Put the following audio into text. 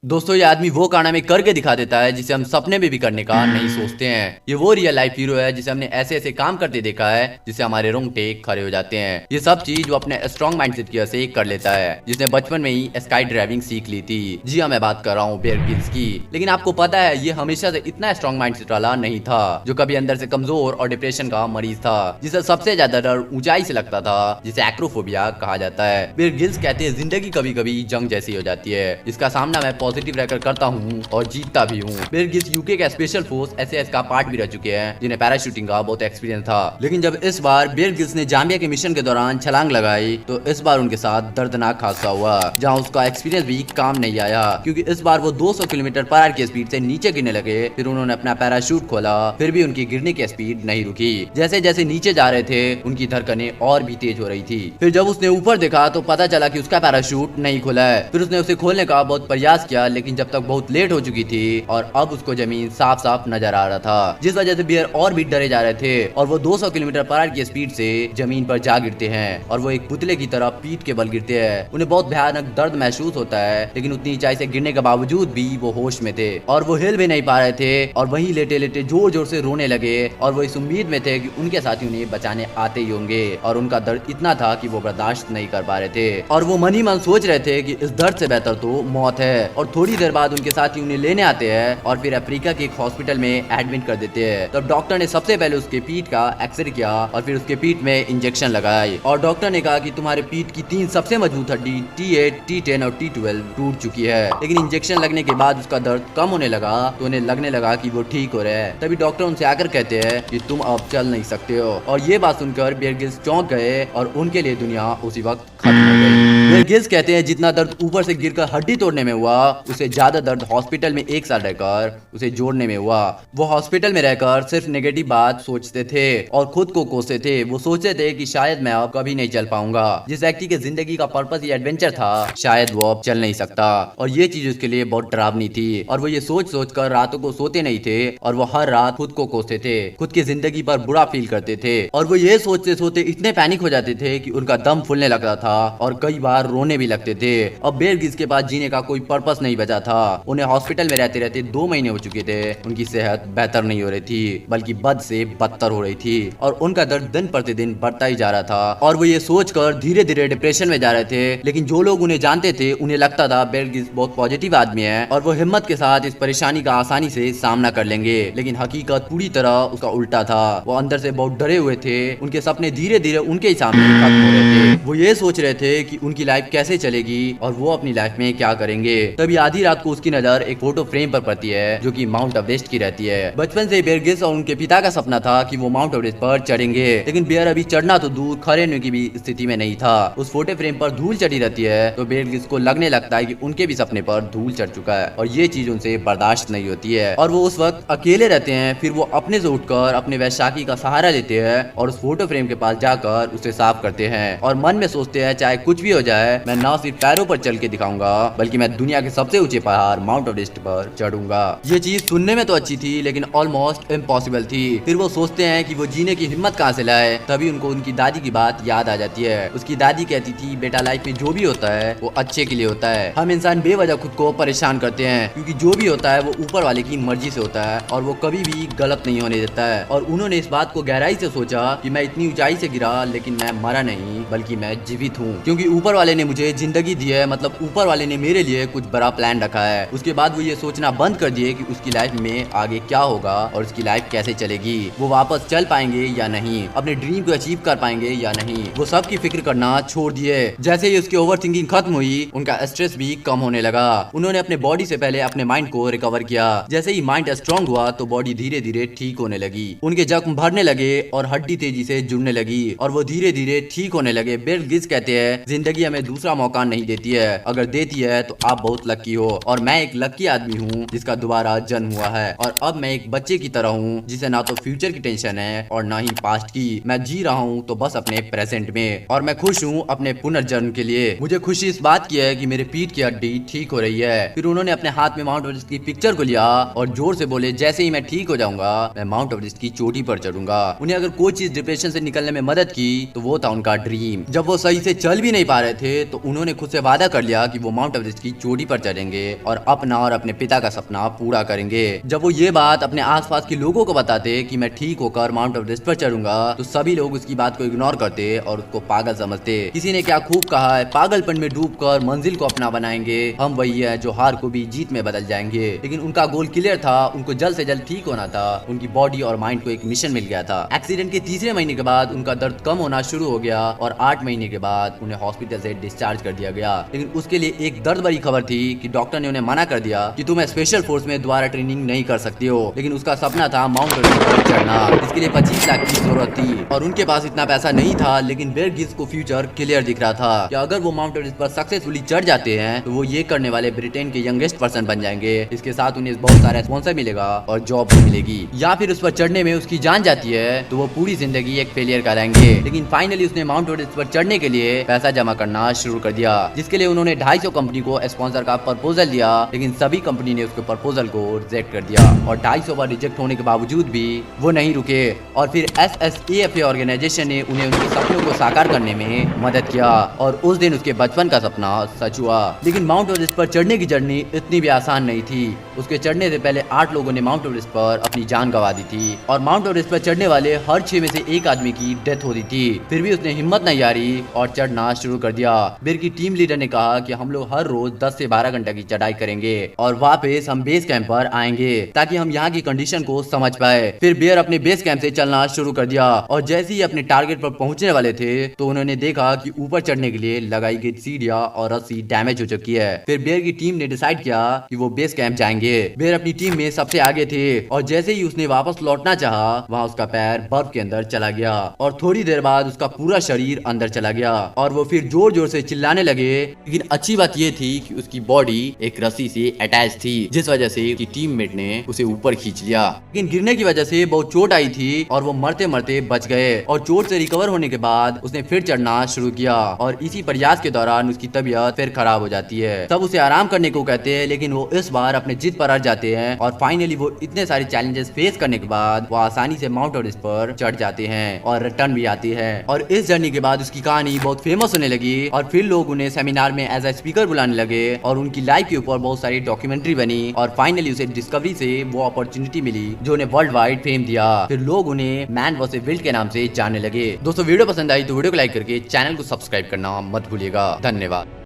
दोस्तों ये आदमी वो कारनामे करके दिखा देता है जिसे हम सपने में भी करने का नहीं सोचते हैं। ये वो रियल लाइफ हीरो है जिसे हमने ऐसे ऐसे काम करते देखा है जिससे हमारे रोंगटे खड़े हो जाते हैं। ये सब चीज वो अपने स्ट्रॉन्ग माइंडसेट की वजह से कर लेता है, जिसने बचपन में ही स्काई ड्राइविंग सीख ली थी। जी हाँ, मैं बात कर रहा हूँ बियर ग्रिल्स की। लेकिन आपको पता है ये हमेशा से इतना स्ट्रॉन्ग माइंडसेट वाला नहीं था, जो कभी अंदर से कमजोर और डिप्रेशन का मरीज था, जिसे सबसे ज्यादा डर ऊंचाई से लगता था, जिसे एक्रोफोबिया कहा जाता है। बियर ग्रिल्स कहते हैं जिंदगी कभी कभी जंग जैसी हो जाती है, इसका सामना मैं पॉजिटिव रहकर करता हूँ और जीतता भी हूँ। बियर ग्रिल्स यूके का स्पेशल फोर्स एसएएस का पार्ट भी रह चुके हैं, जिन्हें पैराशूटिंग का बहुत एक्सपीरियंस था। लेकिन जब इस बार बियर ग्रिल्स ने जाम्बिया के मिशन के दौरान छलांग लगाई तो इस बार उनके साथ दर्दनाक हादसा हुआ, जहां उसका एक्सपीरियंस भी काम नहीं आया, क्योंकि इस बार वो 200 किलोमीटर पर आवर की स्पीड से नीचे गिरने लगे। फिर उन्होंने अपना पैराशूट खोला, फिर भी उनकी गिरने की स्पीड नहीं रुकी। जैसे जैसे नीचे जा रहे थे उनकी धड़कनें और भी तेज हो रही थी। फिर जब उसने ऊपर देखा तो पता चला कि उसका पैराशूट नहीं खुला है। फिर उसने उसे खोलने का बहुत प्रयास किया, लेकिन जब तक बहुत लेट हो चुकी थी और अब उसको जमीन साफ साफ नजर आ रहा था, जिस वजह से बियर और भी डरे जा रहे थे और वो 200 किलोमीटर पर आवर की स्पीड से जमीन पर जा गिरते हैं और वो एक पुतले की तरह पीठ के बल गिरते हैं। उन्हें बहुत भयानक दर्द महसूस होता है, लेकिन उतनी ऊंचाई से गिरने के बावजूद भी वो होश में थे और वो हिल भी नहीं पा रहे थे और वहीं लेटे लेटे जोर जोर से रोने लगे। और वो इस उम्मीद में थे कि उनके साथी उन्हें बचाने आते ही होंगे, और उनका दर्द इतना था कि वो बर्दाश्त नहीं कर पा रहे थे और वो मन ही मन सोच रहे थे कि इस दर्द से बेहतर तो मौत है। और थोड़ी देर बाद उनके साथी उन्हें लेने आते हैं और फिर अफ्रीका के एक हॉस्पिटल में एडमिट कर देते हैं। तब डॉक्टर ने सबसे पहले उसके पीठ का एक्सरे किया और फिर उसके पीठ में इंजेक्शन लगाए और डॉक्टर ने कहा कि तुम्हारे पीठ की 3 सबसे मजबूत हड्डी T8, T10 और T12 टूट चुकी है। लेकिन इंजेक्शन लगने के बाद उसका दर्द कम होने लगा तो उन्हें लगने लगा कि वो ठीक हो रहे हैं। तभी डॉक्टर उनसे आकर कहते हैं कि तुम अब चल नहीं सकते हो। और ये बात सुनकर बियर ग्रिल्स चौंक गए और उनके लिए दुनिया उसी वक्त खत्म हो गई। बियर ग्रिल्स कहते हैं जितना दर्द ऊपर से गिरकर हड्डी तोड़ने में हुआ, उससे ज्यादा दर्द हॉस्पिटल में 1 साल रहकर उसे जोड़ने में हुआ। वो हॉस्पिटल में रहकर सिर्फ नेगेटिव बात सोचते थे और खुद को कोसते थे। वो सोचते थे कि शायद मैं अब कभी नहीं चल पाऊंगा। जिस व्यक्ति के जिंदगी का पर्पस ये एडवेंचर था, शायद वो अब चल नहीं सकता। और ये चीज उसके लिए बहुत डरावनी थी और वो ये सोच सोच कर रातों को सोते नहीं थे और वो हर रात खुद को कोसते थे, खुद की जिंदगी पर बुरा फील करते थे और वो ये सोचते सोते इतने पैनिक हो जाते थे कि उनका दम फूलने लगता था और कई बार रोने भी लगते थे। अब बियर ग्रिल्स के पास जीने का कोई पर्पस नहीं बचा था। उन्हें हॉस्पिटल में रहते रहते 2 महीने हो चुके थे। उनकी सेहत बेहतर नहीं हो रही थी, बल्कि बद से बदतर हो रही थी और उनका दर्द दिन प्रतिदिन बढ़ता ही जा रहा था और वो ये सोचकर धीरे धीरे डिप्रेशन में जा रहे थे। लेकिन जो लोग उन्हें जानते थे उन्हें लगता था बियर ग्रिल्स बहुत पॉजिटिव आदमी है और वो हिम्मत के साथ इस परेशानी का आसानी से सामना कर लेंगे। लेकिन हकीकत पूरी तरह उसका उल्टा था। वो अंदर से बहुत डरे हुए थे। उनके सपने धीरे धीरे उनके ही सामने खत्म हो रहे थे। वो ये सोच रहे थे कि उनकी लाइफ कैसे चलेगी और वो अपनी लाइफ में क्या करेंगे। तभी आधी रात को उसकी नजर एक फोटो फ्रेम पर पड़ती है जो कि माउंट एवरेस्ट की रहती है। बचपन से बियर ग्रिल्स और उनके पिता का सपना था कि वो माउंट एवरेस्ट पर चढ़ेंगे, लेकिन बियर अभी चढ़ना तो दूर खड़े होने की भी स्थिति में नहीं था। उस फोटो फ्रेम पर धूल चढ़ी रहती है तो बियर ग्रिल्स को लगने लगता है कि उनके भी सपने पर धूल चढ़ चुका है और ये चीज उनसे बर्दाश्त नहीं होती है और वो उस वक्त अकेले रहते हैं। फिर वो अपने से उठकर अपने वैशाखी का सहारा लेते हैं और उस फोटो फ्रेम के पास जाकर उसे साफ करते हैं और मन में सोचते हैं चाहे कुछ भी हो जाए, मैं ना सिर्फ पैरों पर चल के दिखाऊंगा बल्कि मैं दुनिया के सबसे ऊंचे पहाड़ माउंट एवरेस्ट पर चढ़ूंगा। ये चीज सुनने में तो अच्छी थी लेकिन ऑलमोस्ट इम्पॉसिबल थी। फिर वो सोचते हैं कि वो जीने की हिम्मत कहाँ से लाए। तभी उनको उनकी दादी की बात याद आ जाती है। उसकी दादी कहती थी बेटा लाइफ में जो भी होता है वो अच्छे के लिए होता है। हम इंसान बेवजह खुद को परेशान करते हैं क्योंकि जो भी होता है वो ऊपर वाले की मर्जी से होता है और वो कभी भी गलत नहीं होने देता है। और उन्होंने इस बात को गहराई से सोचा कि मैं इतनी ऊंचाई से गिरा लेकिन मैं मरा नहीं बल्कि मैं जीवित हूँ, क्योंकि ऊपर वाले ने मुझे जिंदगी दी है। मतलब ऊपर वाले ने मेरे लिए कुछ बड़ा प्लान रखा है। उसके बाद वो ये सोचना बंद कर दिए कि उसकी लाइफ में आगे क्या होगा और उसकी लाइफ कैसे चलेगी, वो वापस चल पाएंगे या नहीं, अपने ड्रीम को अचीव कर पाएंगे या नहीं। वो सब की फिक्र करना छोड़ दिए। जैसे ही उसकी ओवर थिंकिंग खत्म हुई उनका स्ट्रेस भी कम होने लगा। उन्होंने अपने बॉडी से पहले अपने माइंड को रिकवर किया। जैसे ही माइंड स्ट्रांग हुआ तो बॉडी धीरे धीरे ठीक होने लगी। उनके जख्म भरने लगे और हड्डी तेजी से जुड़ने लगी और वो धीरे धीरे ठीक होने लगे। बियर ग्रिल्स कहते हैं जिंदगी हमें दूसरा मौका नहीं देती है, अगर देती है तो आप बहुत लकी हो और मैं एक लकी आदमी हूँ जिसका दोबारा जन्म हुआ है और अब मैं एक बच्चे की तरह हूँ जिसे ना तो फ्यूचर की टेंशन है और ना ही पास्ट की। मैं जी रहा हूँ तो बस अपने प्रेजेंट में और मैं खुश हूँ अपने पुनर्जन्म के लिए। मुझे खुशी इस बात की है कि मेरे पीठ की हड्डी ठीक हो रही है। फिर उन्होंने अपने हाथ में माउंट एवरेस्ट की पिक्चर को लिया और जोर से बोले जैसे ही मैं ठीक हो जाऊंगा मैं माउंट एवरेस्ट की चोटी पर चढ़ूंगा। उन्हें अगर कोई चीज डिप्रेशन से निकलने में मदद की तो वो था उनका ड्रीम। जब वो सही से चल भी नहीं पा रहे थे तो उन्होंने खुद से वादा कर लिया कि वो माउंट एवरेस्ट की चोटी पर चढ़ेंगे और अपना और अपने पिता का सपना पूरा करेंगे। जब वो ये बात अपने आसपास के लोगों को बताते कि मैं ठीक होकर माउंट एवरेस्ट पर चढ़ूंगा, तो सभी लोग उसकी बात को इग्नोर करते और उसको पागल समझते। किसी ने क्या खूब कहा है, पागलपन में डूबकर मंजिल को अपना बनाएंगे, हम वही है जो हार को भी जीत में बदल जाएंगे। लेकिन उनका गोल क्लियर था, उनको जल्द से जल्द ठीक होना था। उनकी बॉडी और माइंड को एक मिशन मिल गया था। एक्सीडेंट के तीसरे महीने के बाद उनका दर्द कम होना शुरू हो गया और 8 महीने के बाद उन्हें हॉस्पिटल से डिस्चार्ज कर दिया गया। लेकिन उसके लिए एक दर्द भरी खबर थी कि डॉक्टर ने उन्हें मना कर दिया कि तुम स्पेशल फोर्स में दोबारा ट्रेनिंग नहीं कर सकती हो। लेकिन उसका सपना था माउंट एवरेस्ट पर चढ़ना, इसके लिए 25 लाख की जरूरत थी और उनके पास इतना पैसा नहीं था। लेकिन बेयर ग्रिल्स को फ्यूचर क्लियर दिख रहा था कि अगर वो माउंट एवरेस्ट पर सक्सेसफुली चढ़ जाते हैं तो वो ये करने वाले ब्रिटेन के यंगेस्ट पर्सन बन जाएंगे। इसके साथ उन्हें बहुत सारा स्पॉन्सर मिलेगा और जॉब भी मिलेगी। या फिर उस पर चढ़ने में उसकी जान जाती है तो वो पूरी जिंदगी एक फेलियर कराएंगे। लेकिन फाइनली उसने माउंट एवरेस्ट पर चढ़ने के लिए पैसा जमा करना शुरू कर दिया, जिसके लिए उन्होंने 250 कंपनी को स्पॉन्सर का प्रपोजल दिया। लेकिन सभी कंपनी ने उसके प्रपोजल को रिजेक्ट कर दिया और 250 बार रिजेक्ट होने के बावजूद भी वो नहीं रुके और फिर SSAFA ऑर्गेनाइजेशन ने उन्हें उनके सपनों को साकार करने में मदद किया और उस दिन उसके बचपन का सपना सच हुआ। लेकिन माउंट एवरेस्ट पर चढ़ने की जर्नी इतनी भी आसान नहीं थी। उसके चढ़ने से पहले 8 लोगों ने माउंट एवरेस्ट पर अपनी जान गंवा दी थी और माउंट एवरेस्ट पर चढ़ने वाले हर 6 में से एक आदमी की डेथ होती थी। फिर भी उसने हिम्मत नहीं हारी और चढ़ना शुरू कर दिया। बेयर की टीम लीडर ने कहा कि हम लोग हर रोज 10 से 12 घंटे की चढ़ाई करेंगे और वापस हम बेस कैंप पर आएंगे ताकि हम यहाँ की कंडीशन को समझ पाए। फिर बेयर अपने बेस कैंप से चलना शुरू कर दिया और जैसे ही अपने टारगेट पर पहुंचने वाले थे तो उन्होंने देखा कि ऊपर चढ़ने के लिए लगाई गई सीढ़ियां और रस्सी डैमेज हो चुकी है। फिर बेयर की टीम ने डिसाइड किया कि वो बेस कैंप जाएंगे। बेयर अपनी टीम में सबसे आगे थे और जैसे ही उसने वापस लौटना चाहा, वहाँ उसका पैर बर्फ के अंदर चला गया और थोड़ी देर बाद उसका पूरा शरीर अंदर चला गया और वो फिर जोर जोर से चिल्लाने लगे। लेकिन अच्छी बात ये थी कि उसकी बॉडी एक रस्सी से अटैच थी, जिस वजह से उसकी टीममेट ने उसे ऊपर खींच लिया। लेकिन गिरने की वजह से बहुत चोट आई थी और वो मरते मरते बच गए और चोट से रिकवर होने के बाद उसने फिर चढ़ना शुरू किया और इसी प्रयास के दौरान उसकी तबीयत फिर खराब हो जाती है। सब उसे आराम करने को कहते हैं, लेकिन वो इस बार अपने जिद पर अड़ जाते हैं और फाइनली वो इतने सारे चैलेंजेस फेस करने के बाद वो आसानी से माउंट एवरेस्ट पर चढ़ जाते हैं और रिटर्न भी आती है। और इस जर्नी के बाद उसकी कहानी बहुत फेमस होने लगी और फिर लोग उन्हें सेमिनार में एज ए स्पीकर बुलाने लगे और उनकी लाइफ के ऊपर बहुत सारी डॉक्यूमेंट्री बनी और फाइनली उसे डिस्कवरी से वो अपॉर्चुनिटी मिली जो उन्हें वर्ल्ड वाइड फेम दिया। फिर लोग उन्हें मैन वर्सेस विल्ड के नाम से जानने लगे। दोस्तों वीडियो पसंद आई तो वीडियो को लाइक करके चैनल को सब्सक्राइब करना मत भूलिएगा। धन्यवाद।